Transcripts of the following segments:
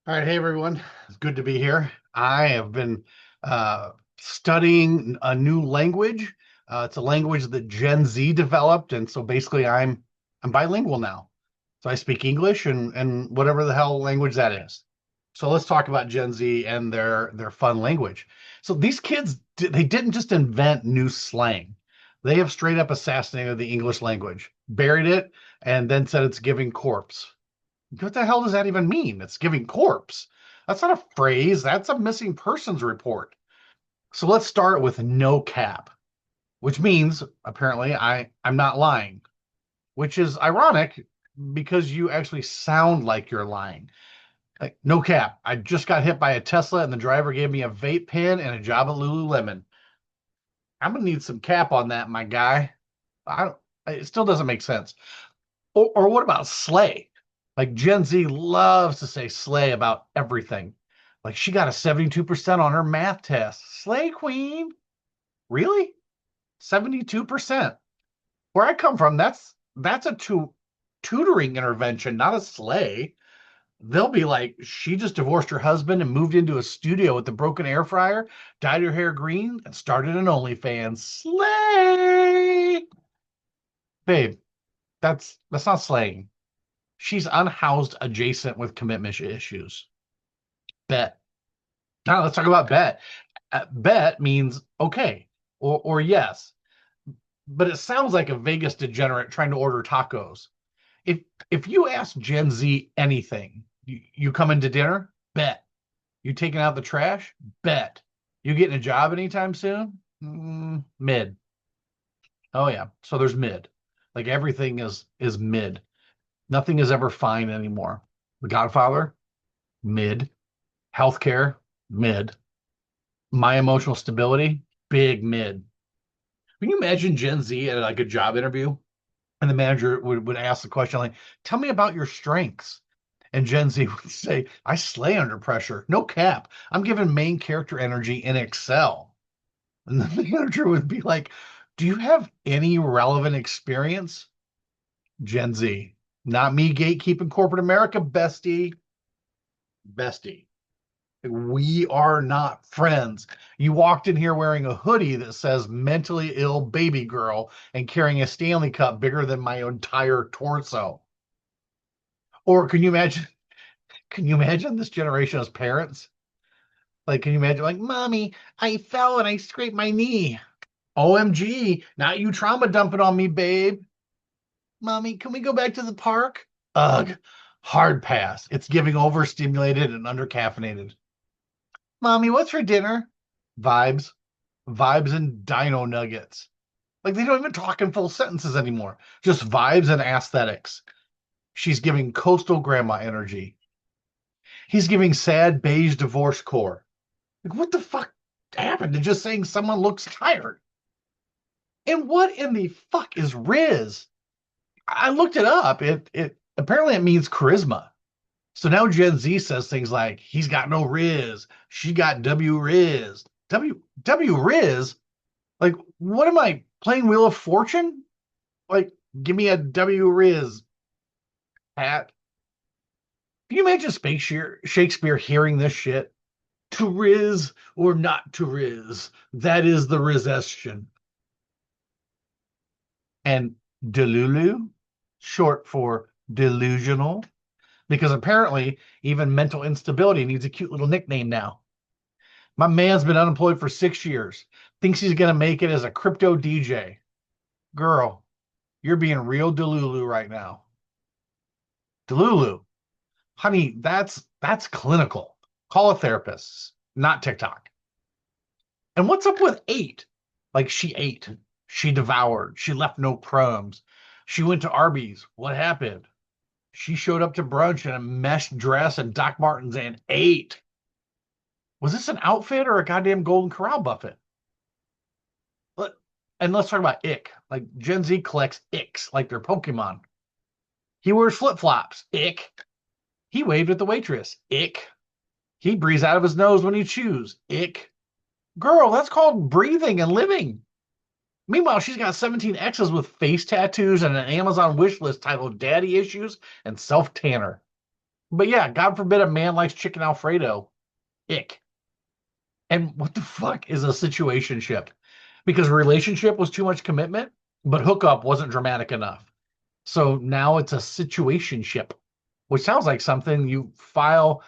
All right, hey everyone. It's good to be here. I have been studying a new language. It's a language that Gen Z developed, and so basically I'm bilingual now. So I speak English and whatever the hell language that is. So let's talk about Gen Z and their fun language. So these kids they didn't just invent new slang. They have straight up assassinated the English language, buried it, and then said it's giving corpse. What the hell does that even mean? It's giving corpse. That's not a phrase. That's a missing persons report. So let's start with no cap, which means apparently I'm not lying, which is ironic because you actually sound like you're lying. Like, no cap. I just got hit by a Tesla and the driver gave me a vape pen and a job at Lululemon. I'm gonna need some cap on that, my guy. I don't, it still doesn't make sense. Or what about slay? Like Gen Z loves to say slay about everything. Like she got a 72% on her math test. Slay queen. Really? 72%. Where I come from, that's a tutoring intervention, not a slay. They'll be like, she just divorced her husband and moved into a studio with a broken air fryer, dyed her hair green, and started an OnlyFans. Slay! Babe, that's not slaying. She's unhoused adjacent with commitment issues. Bet. Now let's talk about bet. Bet means okay or yes, but it sounds like a Vegas degenerate trying to order tacos. If if you ask Gen Z anything, you coming to dinner? Bet. You taking out the trash? Bet. You getting a job anytime soon? Mid. Oh yeah. So there's mid. Like everything is mid. Nothing is ever fine anymore. The Godfather, mid. Healthcare, mid. My emotional stability, big mid. Can you imagine Gen Z at like a job interview and the manager would ask the question like, tell me about your strengths. And Gen Z would say, I slay under pressure. No cap. I'm given main character energy in Excel. And then the manager would be like, do you have any relevant experience? Gen Z. Not me gatekeeping corporate America, bestie. Bestie. We are not friends. You walked in here wearing a hoodie that says mentally ill baby girl and carrying a Stanley Cup bigger than my entire torso. Or can you imagine this generation as parents? Like, can you imagine like, mommy, I fell and I scraped my knee. OMG, not you trauma dumping on me, babe. Mommy, can we go back to the park? Ugh, hard pass. It's giving overstimulated and undercaffeinated. Mommy, what's for dinner? Vibes. Vibes and dino nuggets. Like they don't even talk in full sentences anymore. Just vibes and aesthetics. She's giving coastal grandma energy. He's giving sad beige divorce core. Like what the fuck happened to just saying someone looks tired? And what in the fuck is rizz? I looked it up. It apparently it means charisma. So now Gen Z says things like he's got no rizz, she got W rizz. W rizz? Like, what am I playing Wheel of Fortune? Like, give me a W Riz hat. Can you imagine Shakespeare hearing this shit? To Riz or not to Riz? That is the Rizestion. And delulu, short for delusional, because apparently even mental instability needs a cute little nickname now. My man's been unemployed for 6 years, thinks he's going to make it as a crypto DJ. Girl, you're being real delulu right now. Delulu, honey, that's clinical. Call a therapist, not TikTok. And what's up with ate? Like she ate, she devoured, she left no crumbs. She went to Arby's. What happened? She showed up to brunch in a mesh dress and Doc Martens and ate. Was this an outfit or a goddamn Golden Corral buffet? And let's talk about ick. Like Gen Z collects icks like they're Pokemon. He wears flip flops. Ick. He waved at the waitress. Ick. He breathes out of his nose when he chews. Ick. Girl, that's called breathing and living. Meanwhile, she's got 17 exes with face tattoos and an Amazon wish list titled Daddy Issues and Self Tanner. But yeah, God forbid a man likes chicken Alfredo. Ick. And what the fuck is a situationship? Because relationship was too much commitment, but hookup wasn't dramatic enough. So now it's a situationship, which sounds like something you file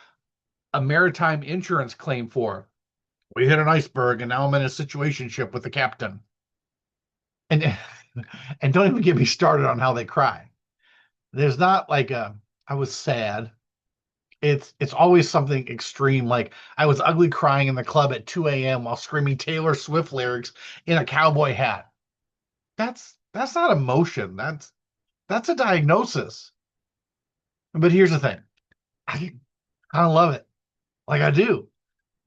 a maritime insurance claim for. We hit an iceberg and now I'm in a situationship with the captain. And and don't even get me started on how they cry. There's not like a I was sad. It's always something extreme. Like I was ugly crying in the club at 2 a.m. while screaming Taylor Swift lyrics in a cowboy hat. That's not emotion. That's a diagnosis. But here's the thing. I kind of love it. Like I do.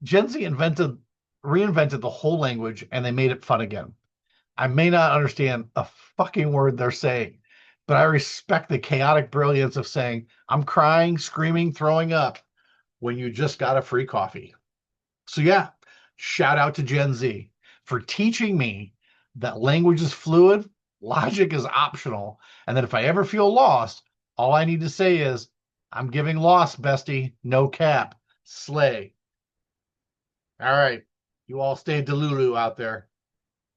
Gen Z reinvented the whole language and they made it fun again. I may not understand a fucking word they're saying, but I respect the chaotic brilliance of saying, I'm crying, screaming, throwing up when you just got a free coffee. So, yeah, shout out to Gen Z for teaching me that language is fluid, logic is optional, and that if I ever feel lost, all I need to say is, I'm giving lost, bestie, no cap, slay. All right, you all stay delulu out there.